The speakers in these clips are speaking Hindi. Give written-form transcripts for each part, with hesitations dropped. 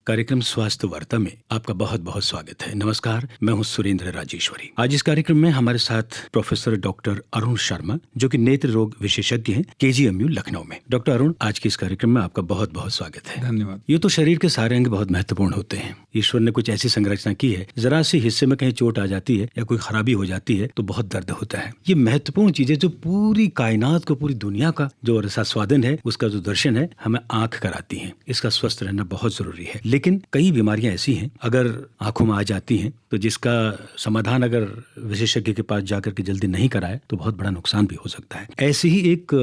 कार्यक्रम स्वास्थ्य वार्ता में आपका बहुत बहुत स्वागत है। नमस्कार, मैं हूं सुरेंद्र राजेश्वरी। आज इस कार्यक्रम में हमारे साथ प्रोफेसर डॉक्टर अरुण शर्मा, जो कि नेत्र रोग विशेषज्ञ हैं, KGMU लखनऊ में। डॉक्टर अरुण, आज के इस कार्यक्रम में आपका बहुत बहुत स्वागत है। धन्यवाद। ये तो शरीर के सारे अंग बहुत महत्वपूर्ण होते हैं। ईश्वर ने कुछ ऐसी संरचना की है, जरा सी हिस्से में कहीं चोट आ जाती है या कोई खराबी हो जाती है तो बहुत दर्द होता है। ये महत्वपूर्ण चीजें जो पूरी कायनात को, पूरी दुनिया का जो रसास्वादन है, उसका जो दर्शन है, हमें आंख कराती है। इसका स्वस्थ रहना बहुत जरूरी है। लेकिन कई बीमारियां ऐसी हैं, अगर आंखों में आ जाती हैं तो जिसका समाधान अगर विशेषज्ञ के पास जाकर के जल्दी नहीं कराए तो बहुत बड़ा नुकसान भी हो सकता है। ऐसी ही एक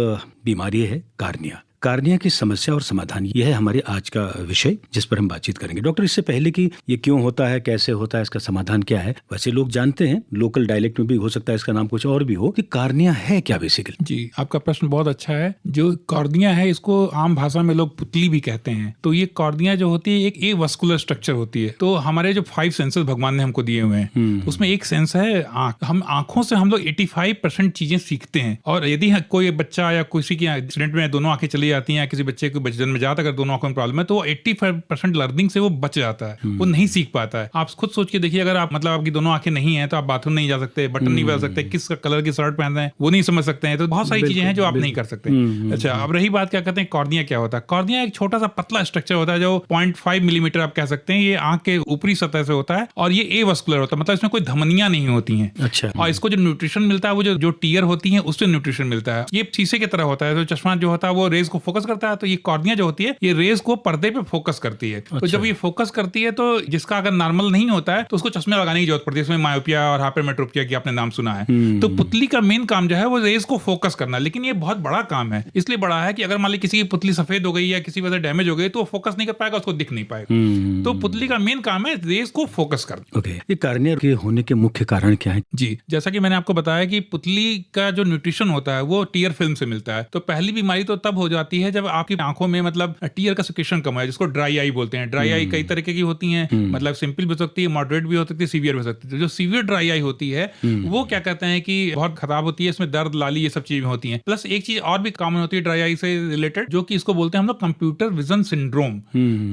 बीमारी है कार्निया। कार्निया की समस्या और समाधान, यह है हमारे आज का विषय, जिस पर हम बातचीत करेंगे। डॉक्टर, इससे पहले कि ये क्यों होता है, कैसे होता है, इसका समाधान क्या है, वैसे लोग जानते हैं, लोकल डायलेक्ट में भी हो सकता है इसका नाम कुछ और भी हो, कि कार्निया है क्या बेसिकली? जी, आपका प्रश्न बहुत अच्छा है। जो कॉर्निया है, इसको आम भाषा में लोग पुतली भी कहते हैं। तो ये कॉर्निया जो होती है, एक एवास्कुलर स्ट्रक्चर होती है। तो हमारे जो 5 सेंसेस भगवान ने हमको दिए हुए हैं, उसमें एक सेंस है आंख। हम आंखों से हम लोग 85% चीजें सीखते हैं। और यदि कोई बच्चा या किसी की एक्सीडेंट में दोनों आंखें चली जाती हैं, या किसी बच्चे को जन्म जाता अगर दोनों आंखों में प्रॉब्लम है, तो 85% लर्निंग से वो बच जाता है, वो नहीं सीख पाता है। आप खुद सोच के देखिए, अगर आप आपकी दोनों आंखें नहीं है तो आप बाथरूम नहीं जा सकते, बटन नहीं बदल सकते, किस कलर की शर्ट पहनते हैं वो नहीं समझ सकते हैं। तो बहुत सारी चीजें हैं जो आप नहीं कर सकते। अच्छा, अब रही बात क्या कहते हैं कॉर्निया क्या होता है। कॉर्निया एक छोटा सा पतला स्ट्रक्चर होता है जो 0.5 मिलीमीटर आप कह सकते हैं। ये आंख के ऊपरी सतह से होता है और ये एवास्कुलर होता है, मतलब इसमें कोई धमनियां नहीं होती हैं। अच्छा। और इसको जो न्यूट्रिशन मिलता है, वो जो टीयर होती है उससे न्यूट्रिशन मिलता है। ये शीशे की तरह होता है, तो चश्मा जो होता है वो रेज को फोकस करता है। तो ये कॉर्निया जो होती है, ये रेज को पर्दे पे फोकस करती है। तो जब ये फोकस करती है, तो जिसका अगर नॉर्मल नहीं होता है तो उसको चश्मे लगाने की जरूरत पड़ती है। इसमें मायोपिया और हाइपरमेट्रोपिया की आपने नाम सुना है। तो पुतली का मेन काम जो है वो रेज को फोकस करना। लेकिन ये बहुत बड़ा काम है, इसलिए बड़ा है कि अगर मान ली किसी की पुतली सफेद हो गई या किसी वजह से डैमेज हो गई तो वो फोकस नहीं कर पाएगा, उसको दिख नहीं पाएगा। तो पुतली का मेन काम है रेज को फोकस करना। ओके, ये कार्निया के होने के मुख्य कारण क्या है? जी, जैसा कि मैंने आपको बताया कि पुतली का जो न्यूट्रिशन होता है वो टीयर फिल्म से मिलता है। तो पहली बीमारी तो तब हो जाती है जब आपकी आंखों में मतलब टीयर का सिक्रेशन कम है, जिसको ड्राई आई बोलते हैं। ड्राई आई कई तरीके की होती हैं, मतलब सिंपल भी हो सकती है, मॉडरेट भी हो सकती है, सीवियर भी हो सकती है। तो जो सीवियर ड्राई आई होती है वो क्या कहते हैं कि बहुत खराब होती है, इसमें दर्द, लाली, ये सब चीजें होती हैं। प्लस एक चीज और भी कॉमन होती है ड्राई आई से रिलेटेड, जो कि इसको बोलते हैं हम लोग कंप्यूटर विजन सिंड्रोम।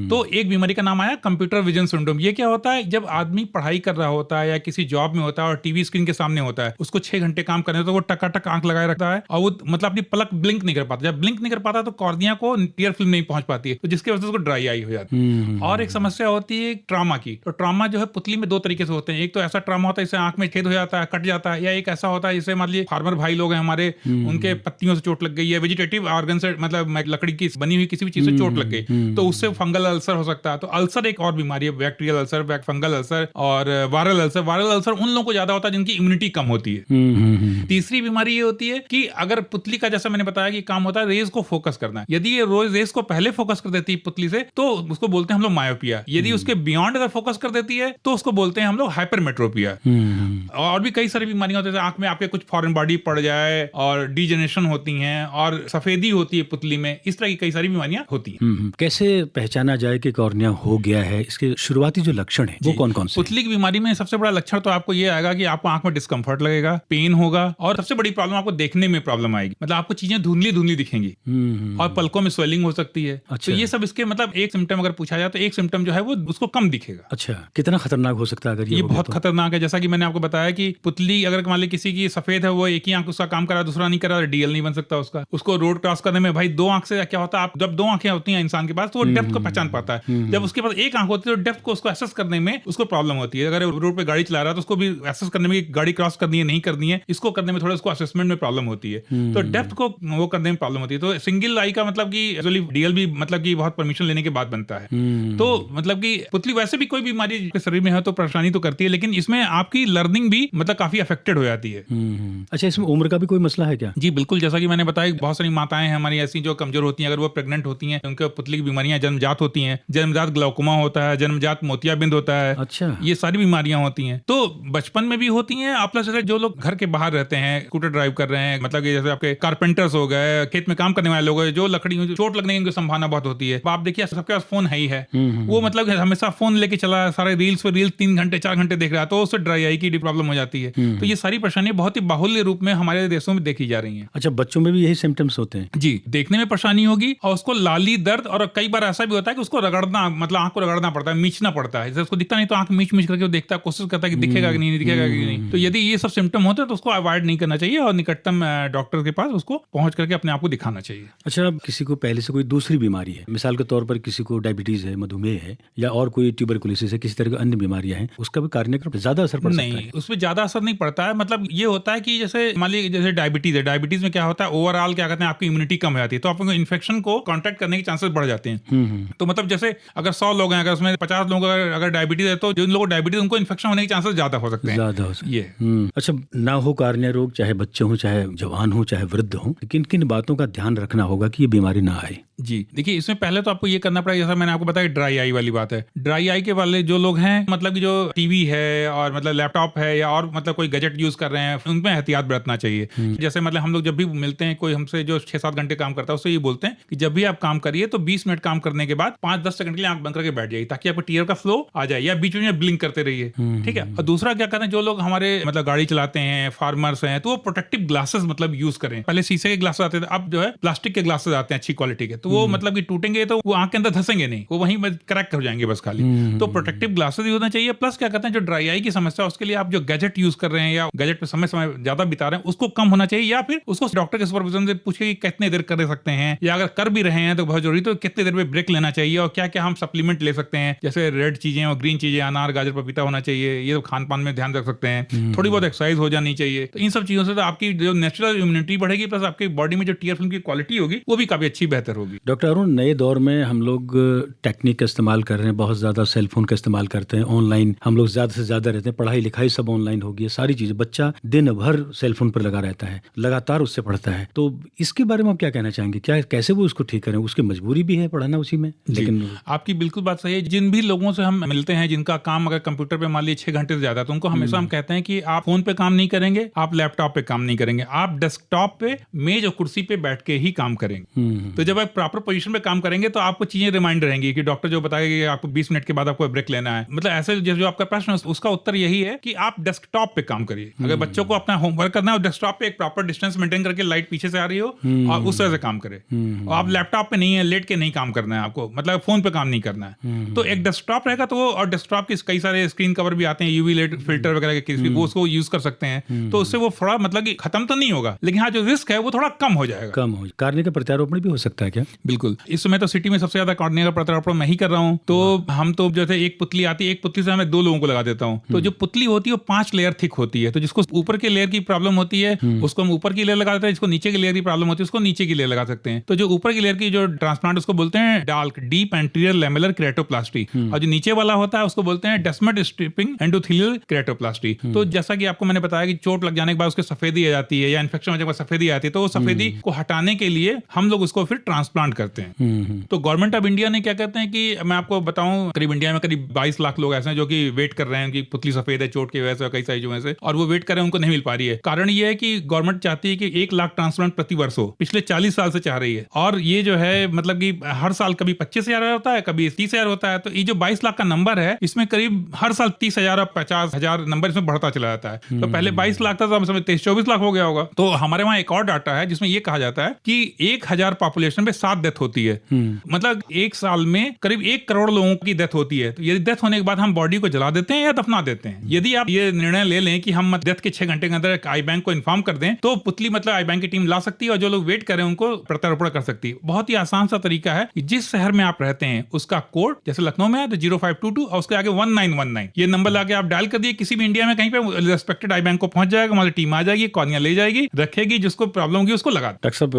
तो एक बीमारी का नाम आया कंप्यूटर विजन सिंड्रोम। ये क्या होता है, जब आदमी पढ़ाई कर रहा होता है या किसी जॉब में होता है और टीवी स्क्रीन के सामने होता है, उसको 6 घंटे काम करने, तो वो टकाटक आंख लगाए रखता है और वो मतलब अपनी पलक ब्लिंक नहीं कर पाता। जब ब्लिंक नहीं कर पाता तो कॉर्निया को टीयर फिल्म नहीं पहुंच पाती है, तो जिसकी वजह से उसको ड्राई आई हो जाती है। और एक समस्या होती है ट्रॉमा की। तो ट्रॉमा जो है पुतली में 2 तरीके से होते हैं। एक तो ऐसा ट्रॉमा होता है जिससे आंख में छेद हो जाता है, कट जाता है, या एक ऐसा होता है जैसे मान लीजिए फार्मर भाई लोग हैं हमारे, उनके पत्तियों से चोट लग गई है, वेजिटेटिव ऑर्गन से, मतलब लकड़ी की बनी हुई किसी भी चीज से चोट लग गई, तो उससे फंगल अल्सर हो सकता है। तो अल्सर एक और बीमारी है, बैक्टीरियल अल्सर, फंगल अल्सर और वायरल अल्सर। वायरल अल्सर उन लोगों को ज्यादा होता है जिनकी इम्यूनिटी कम होती है। तीसरी बीमारी ये होती है कि अगर पुतली का, जैसा मैंने बताया कि काम होता है रेज को फोकस करना, यदि ये रोज रेज को पहले फोकस कर देती है पुतली से तो उसको बोलते हैं हम लोग मायोपिया। यदि उसके बियॉन्ड अगर फोकस कर देती है तो उसको बोलते हैं हम लोग हाइपरमेट्रोपिया। और भी कई सारी बीमारियां होती है, आंख में आपके कुछ फॉरेन बॉडी पड़ जाए और डीजेनरेशन होती हैं और सफेदी होती है पुतली में, इस तरह की कई सारी बीमारियां होती हैं। कैसे पहचाना जाए कि कॉर्निया हो गया है? इसके शुरुआती जो लक्षण है वो कौन कौन से? पुतली की बीमारी में सबसे बड़ा लक्षण तो आपको ये आएगा कि आपको आंख में डिस्कम्फर्ट लगेगा, पेन होगा, और सबसे बड़ी प्रॉब्लम आपको देखने में प्रॉब्लम आएगी। मतलब आपको चीजें धुंधली धुंधली दिखेंगी और पलकों में स्वेलिंग हो सकती है। अच्छा। तो ये सब इसके मतलब एक सिम्टम अगर पूछा जाए तो एक सिम्टम जो है वो उसको कम दिखेगा। अच्छा, कितना खतरनाक हो सकता है अगर ये हो गया बहुत तो? खतरनाक है। जैसा कि मैंने आपको बताया कि पुतली अगर मान ली किसी की सफेद है, वो एक ही आंख उसका काम कर रहा है, दूसरा नहीं कर रहा, डीएल नहीं बन सकता उसका। उसको रोड क्रॉस करने में भाई 2 आंख से क्या होता है, आप जब 2 आंखें होती हैं इंसान के पास तो वो डेप्थ को पहचान पाता है। जब उसके पास एक आंख होती है तो डेप्थ को उसको एसेस करने में उसको प्रॉब्लम होती है। अगर रोड पे गाड़ी चला रहा है तो उसको भी एसेस करने में गाड़ी क्रॉस करनी है नहीं करनी है, इसको करने में थोड़ा उसको असेसमेंट में प्रॉब्लम होती है। तो डेप्थ को वो करने में प्रॉब्लम होती है। तो सिंगल आई का मतलब कि डीएल भी मतलब कि बहुत परमिशन लेने के बाद बनता है। तो मतलब कि पुतली वैसे भी कोई बीमारी के शरीर में है तो परेशानी तो करती है, लेकिन इसमें आपकी लर्निंग भी मतलब काफी अफेक्टेड हो जाती है। अच्छा, इसमें उम्र का भी कोई मसला है क्या? जी बिल्कुल, जैसा कि मैंने बताया बहुत सारी माताएं हैं हमारी ऐसी जो कमजोर होती हैं, अगर वो प्रेग्नेंट होती हैं, उनके पुतली की बीमारियां जन्मजात होती हैं। जन्मजात ग्लाउकोमा होता है, जन्मजात मोतियाबिंद होता है। अच्छा, ये सारी बीमारियां होती हैं। तो बचपन में भी होती हैं। आप प्लस जो लोग घर के बाहर रहते हैं, स्कूटर ड्राइव कर रहे हैं, मतलब जैसे आपके कारपेंटर्स हो गए, खेत में काम करने वाले लोग, हैं जो लकड़ी चोट लगने की संभावना बहुत होती है। आप देखिए सबके पास फोन है ही है, वो मतलब हमेशा फोन लेके चला, सारे रील्स पे रील्स 3 घंटे 4 घंटे देख रहा है, तो उससे ड्राई आई की प्रॉब्लम हो जाती है। तो ये सारी परेशानियां बहुत ही बाहुल्य रूप में हमारे देशों में देखी जा रही हैं। अच्छा, बच्चों में भी यही सिम्टम्स होते हैं? जी, देखने में परेशानी होगी और उसको लाली दर्द, और कई बार ऐसा भी होता है कि उसको रगड़ना, मतलब आंख को रगड़ना पड़ता है, मीचना पड़ता है। जैसे उसको दिखता नहीं तो आंख मीच मीच करके वो देखता है, कोशिश करता है कि दिखेगा कि नहीं, दिखेगा कि नहीं। तो यदि ये सब सिम्टम होते हैं तो उसको अवॉइड नहीं करना चाहिए और निकटतम डॉक्टर के पास उसको पहुंच करके अपने आप को दिखाना चाहिए। अच्छा, किसी को पहले से कोई दूसरी बीमारी है, मिसाल के तौर पर किसी को डायबिटीज है, मधुमेह है, या और कोई ट्यूबरकुलोसिस है, किसी तरह की अन्य बीमारियां हैं, उसका भी कार्यक्रम ज्यादा असर पड़ सकता है? नहीं, उसमें ज्यादा असर नहीं पड़ता है। मतलब ये होता है कि जैसे मान लीजिए जैसे डायबिटीज है, डायबिटीज में क्या होता है, ओवरऑल क्या कहते हैं, आपकी इम्यूनिटी कम हो जाती है, तो आपको इन्फेक्शन को कॉन्टैक्ट करने के चांसेस बढ़ जाते हैं। तो मतलब जैसे अगर 100 लोग हैं, अगर उसमें 50 लोगों का अगर डायबिटीज है, तो जिन लोगों को डायबिटीज उनको इन्फेक्शन होने के चांसेस ज्यादा हो सकते हैं, ज्यादा हो सकते हैं। ये अच्छा, ना हो कार्य रोग, चाहे बच्चे हों, चाहे जवान हो, चाहे वृद्ध हो, किन किन बातों का ध्यान रखना होगा कि ये बीमारी ना आए? जी देखिए, इसमें पहले तो आपको ये करना पड़ेगा, जैसा मैंने आपको बताया ड्राई आई वाली बात है। ड्राई आई के वाले जो लोग हैं, मतलब कि जो टीवी है और मतलब लैपटॉप है या और मतलब कोई गैजेट यूज कर रहे हैं, उनमें एहतियात बरतना चाहिए। जैसे मतलब हम लोग जब भी मिलते हैं कोई हमसे जो 6-7 घंटे काम करता है, उससे ये बोलते हैं कि जब भी आप काम करिए तो 20 मिनट काम करने के बाद 5-10 सेकंड के लिए आंख बंद करके बैठ जाइए, ताकि आपको टीयर का फ्लो आ जाए, या बीच में ब्लिंक करते रहिए, ठीक है। और दूसरा क्या करते हैं, जो लोग हमारे मतलब गाड़ी चलाते हैं, फार्मर्स हैं, तो वो प्रोटेक्टिव ग्लासेस मतलब यूज करें। पहले शीशे के ग्लासेस आते थे, अब जो है प्लास्टिक के ग्लासेस आते हैं अच्छी क्वालिटी के, तो वो मतलब कि टूटेंगे तो वो आंख के अंदर धसेंगे नहीं, वो वहीं क्रैक हो जाएंगे बस खाली। तो प्रोटेक्टिव ग्लासेस यूज होना चाहिए। प्लस क्या कहते हैं, जो ड्राई आई की समस्या, उसके लिए आप जो गैजेट यूज कर रहे हैं या गैजेट पे समय समय ज्यादा बिता रहे हैं, उसको कम होना चाहिए, या फिर उसको डॉक्टर के सुपरविजन से पूछे कि कितने देर कर सकते हैं, या अगर कर भी रहे हैं तो बहुत जरूरी तो कितने देर में ब्रेक लेना चाहिए, और क्या क्या हम सप्लीमेंट ले सकते हैं, जैसे रेड चीजें और ग्रीन चीजें, अनार गाजर पपीता होना चाहिए, ये खान पान में ध्यान रख सकते हैं। थोड़ी बहुत एक्सरसाइज हो जानी चाहिए। तो इन सब चीजों से तो आपकी जो नेचुरल इम्यूनिटी बढ़ेगी, प्लस आपकी बॉडी में जो टीयर फिल्म की क्वालिटी होगी वो भी काफी अच्छी बेहतर होगी। डॉक्टर अरुण, नए दौर में हम लोग टेक्निक का इस्तेमाल कर रहे हैं, बहुत ज्यादा सेल फोन का इस्तेमाल करते हैं, ऑनलाइन हम लोग ज्यादा से ज्यादा रहते हैं, पढ़ाई लिखाई सब ऑनलाइन हो गई है, सारी चीजें, बच्चा दिन भर सेल फोन पर लगा रहता है, लगातार उससे पढ़ता है। तो इसके बारे में आप क्या कहना चाहेंगे? क्या कैसे वो उसको ठीक करें? उसकी मजबूरी भी है पढ़ना उसी में, लेकिन आपकी बिल्कुल बात सही है। जिन भी लोगों से हम मिलते हैं जिनका काम अगर कंप्यूटर पे मान लीजिए 6 घंटे से ज्यादा, तो उनको हमेशा हम कहते हैं कि आप फोन पे काम नहीं करेंगे, आप लैपटॉप पे काम नहीं करेंगे, आप डेस्कटॉप पे मेज और कुर्सी पे बैठ के ही काम करेंगे। तो जब आप प्रॉपर पोजीशन पे काम करेंगे तो आपको चीजें रिमाइंड रहेंगी कि डॉक्टर जो बताएगा कि आपको 20 मिनट के बाद आपको ब्रेक लेना है। मतलब ऐसे जो आपका प्रश्न है उसका उत्तर यही है कि आप डेस्कटॉप पे काम करिए। अगर बच्चों को अपना होमवर्क करना है, डेस्कटॉप पे एक प्रॉपर डिस्टेंस मेंटेन करके, लाइट पीछे से आ रही हो और उस तरह से काम करे। और आप लैपटॉप पे नहीं है, लेट के नहीं काम करना है आपको, मतलब फोन पे काम नहीं करना है। तो एक डेस्कटॉप रहेगा तो वो, और डेस्कटॉप के कई सारे स्क्रीन कवर भी आते हैं, यूवी लाइट फिल्टर वगैरह के, वो उसको यूज कर सकते हैं। तो उससे वो थोड़ा मतलब कि खत्म तो नहीं होगा, लेकिन हाँ जो रिस्क है वो थोड़ा कम हो जाएगा। कार्निया का प्रत्यारोपण भी हो सकता है क्या? बिल्कुल। इस समय तो सिटी में सबसे ज्यादा कार्निया का प्रत्यारोपण मैं ही कर रहा हूँ। तो हम तो जैसे एक पुतली आती है, एक पुतली से मैं 2 लोगों को लगा देता हूँ। तो जो पुतली होती है वो 5 लेयर थिक होती है। तो जिसको ऊपर के लेयर की प्रॉब्लम होती है उसको हम ऊपर की लेयर लगा देते हैं, जिसको नीचे की लेयर की प्रॉब्लम होती है उसको नीचे की लेयर लगा सकते हैं। तो जो ऊपर की लेयर की जो ट्रांसप्लांट उसको बोलते हैं डाल्क, डीप एंटीरियर लैमेलर केराटोप्लास्टी, और जो नीचे वाला होता है उसको बोलते हैं डेस्मट स्ट्रिपिंग एंडोथेलियल केराटोप्लास्टी। तो जैसा कि आपको मैंने बताया कि चोट लग जाने के बाद उसके सफेदी आ जाती है या इन्फेक्शन हो जाने के बाद सफेदी आती है, तो वो सफेदी को हटाने के लिए हम लोग उसको फिर ट्रांसप्लांट करते हैं। तो गवर्नमेंट ऑफ इंडिया ने क्या कहते हैं कि मैं आपको बताऊं, करीब इंडिया में करीब 22 लाख लोग ऐसे हैं जो कि वेट कर रहे हैं कि पुतली सफेद है चोट की वजह से, कई सारी चीजों से, और वो वेट कर रहे हैं, उनको नहीं मिल पा रही है। कारण ये है कि गवर्नमेंट चाहती है कि 1 लाख ट्रांसप्लांट प्रति वर्ष हो, पिछले 40 साल से चाह रही है। और ये जो है मतलब कि हर साल कभी 25,000 होता है, कभी 30,000 होता है। तो ये जो 22 लाख का नंबर है, इसमें करीब हर साल 30,000 और 50,000 नंबर इसमें बढ़ता चला जाता है। तो पहले 22 लाख था, तो 23-24 लाख हो गया होगा। तो हमारे वहां एक और डाटा है जिसमें ये कहा जाता है कि 1000 पॉपुलेशन पे 7 डेथ होती है। मतलब एक साल में करीब 1 करोड़ लोगों की डेथ होती है। तो ये डेथ होने के बाद हम बॉडी को जला देते हैं या दफना देते हैं। यदि आप ये निर्णय ले लें कि हम डेथ के 6 घंटे के अंदर आई बैंक को इन्फॉर्म कर दें, तो पुतली मतलब आई बैंक की टीम ला सकती है और जो लोग वेट करें उनको प्रत्यारोपण कर सकती है। बहुत ही आसान सा तरीका है कि जिस शहर में आप रहते हैं उसका कोड, जैसे लखनऊ में है तो 0522 और उसके आगे 1919 ये नंबर लाके आप डायल कर दिए, किसी भी इंडिया में कहीं पे रेस्पेक्टेड आई बैंक को पहुंच जाएगा, हमारी टीम आ जाएगी, कॉर्निया ले जाएगी, रखेगी, जिसको प्रॉब्लम होगी उसको लगा। डॉक्टर साहब,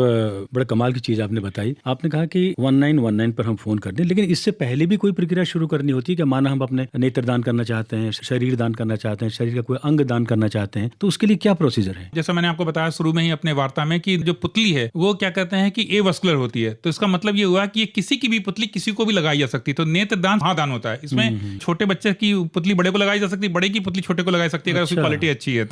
बड़ा कमाल की चीज आपने बताई आपने कहा कि 1919 पर हम फोन कर दें, लेकिन इससे पहले भी कोई प्रक्रिया शुरू करनी होती है कि माना हम अपने नेत्र दान करना चाहते हैं, शरीर दान करना चाहते हैं, शरीर का कोई अंग दान करना चाहते हैं, तो उसके लिए क्या प्रोसीजर है? जैसा मैंने आपको बताया शुरू में ही अपने वार्ता में कि जो पुतली है वो क्या कहते हैं कि एवस्कुलर होती है, तो इसका मतलब ये हुआ कि ये किसी की भी पुतली किसी को भी लगाई जा सकती है। तो नेत्र दान महादान होता है, इसमें छोटे बच्चे की पुतली बड़े को लगाई जा सकती है, बड़े की पुतली छोटे को लगाई सकती है, अगर उसकी क्वालिटी अच्छी है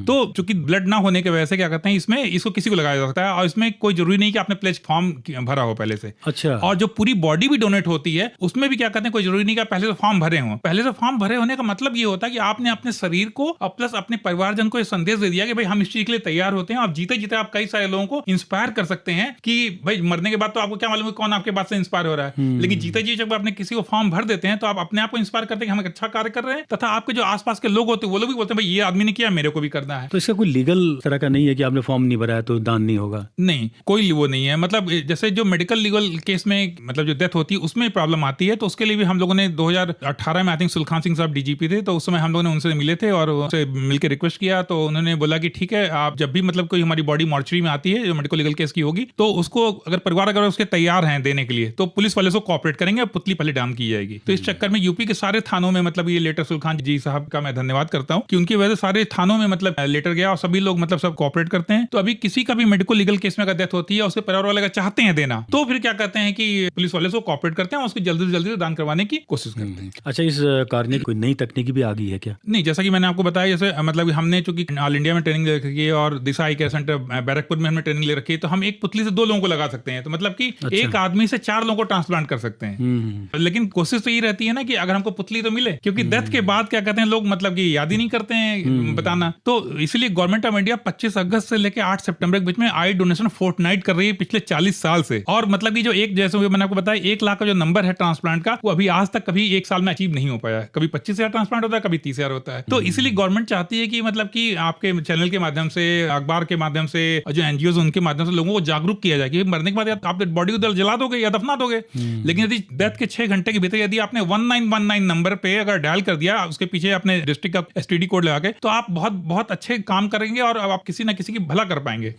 तो चूंकि ब्लड ना होने की वजह से क्या कहते हैं इसमें इसको किसी को लगाया जा सकता है, और इसमें कोई जरूरी नहीं कि आपने प्लेज फॉर्म भरा हो पहले से। अच्छा। और जो पूरी बॉडी भी डोनेट होती है उसमें भी क्या कहते हैं कोई जरूरी नहीं कि आप पहले से फॉर्म भरे हो। पहले से फॉर्म भरे होने का मतलब ये होता है कि आपने अपने शरीर को और प्लस अपने परिवारजन को ये संदेश दे दिया कि भाई हम इस चीज के लिए तैयार होते हैं। आप जीते जीते आप कई सारे लोगों को इंस्पायर कर सकते हैं कि भाई मरने के बाद तो आपको क्या मालूम है कौन आपके बात से इंस्पायर हो रहा है, लेकिन जीते जी जब आपने किसी को फॉर्म भर देते हैं तो आप अपने आप को इंस्पायर करते हैं कि हम एक अच्छा कार्य कर रहे हैं, तथा आपके जो आसपास के लोग होते हैं वो लोग भी बोलते हैं भाई ये आदमी ने किया मेरे को भी करना है। तो इसका कोई लीगल तरह का नहीं है कि आपने फॉर्म नहीं भरा है तो दान नहीं होगा? नहीं, कोई वो नहीं है। मतलब जैसे जो मेडिकल लीगल केस में मतलब जो डेथ होती है उसमें प्रॉब्लम आती है, तो उसके लिए भी हम लोगों ने 2018 में आई थिंक सुलखान सिंह साहब डीजीपी थे, तो उस समय हम लोगों ने उनसे मिले थे और उनसे मिलकर रिक्वेस्ट किया, तो उन्होंने बोला कि ठीक है आप जब भी मतलब कोई हमारी बॉडी मॉर्चरी में आती है जो मेडिकल लीगल केस की होगी तो उसको अगर परिवार अगर उसके तैयार हैं देने के लिए तो पुलिस वाले से कोऑपरेट करेंगे, पुतली पहले दान की जाएगी। तो इस चक्कर में यूपी के सारे थानों में मतलब ये लेटर सुलखान जी साहब का मैं धन्यवाद करता हूँ कि उनकी वजह से सारे थानों में मतलब लेटर गया और सभी लोग मतलब सब कोऑपरेट करते हैं। तो अभी किसी का भी मेडिकल लीगल केस में अगर डेथ होती है उसके परिवार वाले अगर चाहते हैं देना तो फिर क्या कहते हैं कि पुलिस वाले से कोऑपरेट करते हैं और उसको जल्दी से जल्दी दान करवाने की कोशिश करते हैं। अच्छा, इस कार्य कोई नई तकनीकी भी आ गई है क्या? नहीं, जैसा कि मैंने आपको बताया, जैसे मतलब हमने चूंकि ऑल इंडिया में ट्रेनिंग ले रखी है और दिशा आई केयर सेंटर बैरकपुर में हमने ट्रेनिंग ले रखी है, तो हम एक पुतली से 2 लोगों को लगा सकते हैं। तो मतलब कि एक आदमी से 4 लोगों को ट्रांसप्लांट कर सकते हैं। लेकिन कोशिश तो ये रहती है ना कि अगर हमको पुतली तो मिले, क्योंकि डेथ के बाद क्या कहते हैं लोग मतलब कि याद ही नहीं करते हैं बताना। तो इसलिए गवर्नमेंट ऑफ इंडिया 25 अगस्त से लेकर 8 सितंबर के बीच में आई डोनेशन फोर्टनाइट कर रही है पिछले 40 साल से। और मतलब कि जो एक जैसे मैंने आपको बताया 1 लाख का जो नंबर है ट्रांसप्लांट का, वो अभी आज तक कभी एक साल में अचीव नहीं हो पाया है। कभी 25,000 ट्रांसप्लांट होता है, कभी 30,000 होता है। तो इसलिए गवर्नमेंट चाहती है कि मतलब कि आपके चैनल के माध्यम से, अखबार के माध्यम से, जो एनजीओ उनके माध्यम से लोगों को जागरूक किया जाए कि मरने के बाद आप बॉडी को जला दोगे या दफना दोगे, लेकिन यदि डेथ के 6 घंटे के भीतर यदि आपने 1919 नंबर पे अगर डायल कर दिया, उसके पीछे अपने डिस्ट्रिक्ट का एसटीडी कोड लगा के, तो आप बहुत बहुत अच्छे काम करेंगे और आप किसी न किसी की भला कर पाएंगे।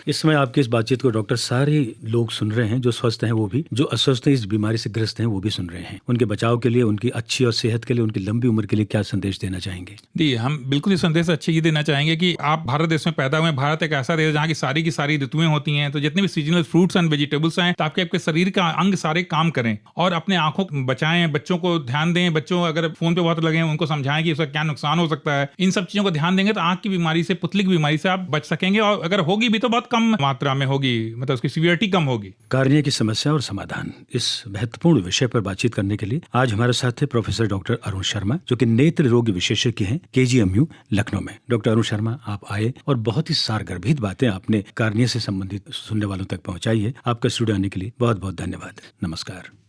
इस समय आपकी इस बातचीत को डॉक्टर सारे लोग सुन रहे हैं, जो स्वस्थ हैं वो भी, जो अस्वस्थ हैं, इस बीमारी से ग्रस्त हैं वो भी सुन रहे हैं। उनके बचाव के लिए, उनकी अच्छी और सेहत के लिए, उनकी लंबी उम्र के लिए क्या संदेश देना चाहेंगे? जी, हम बिल्कुल इस संदेश अच्छे ये देना चाहेंगे कि आप भारत देश में पैदा हुए। भारत एक ऐसा देश है जहाँ की सारी ऋतुएं होती हैं, तो जितने भी सीजनल फ्रूट्स एंड वेजिटेबल्स हैं, ताकि आपके शरीर का अंग सारे काम करें और अपने आंखों को बचाएं, बच्चों को ध्यान दें। बच्चों अगर फोन पे बहुत लगे उनको समझाएं कि उसका क्या नुकसान हो सकता है। इन सब चीजों को ध्यान देंगे तो आंख की बीमारी से, पुतली की बीमारी से आप बच सकेंगे, और अगर होगी भी तो बहुत कम मात्रा में होगी, मतलब उसकी सीवियरिटी कम होगी। कार्निया की समस्या और समाधान, इस महत्वपूर्ण विषय पर बातचीत करने के लिए आज हमारे साथ थे प्रोफेसर डॉक्टर अरुण शर्मा, जो कि नेत्र रोग विशेषज्ञ हैं केजीएमयू लखनऊ में। डॉक्टर अरुण शर्मा, आप आए और बहुत ही सारगर्भित बातें आपने कार्निया से संबंधित सुनने वालों तक पहुंचाई है। आपका स्टूडियो आने के लिए बहुत बहुत धन्यवाद। नमस्कार।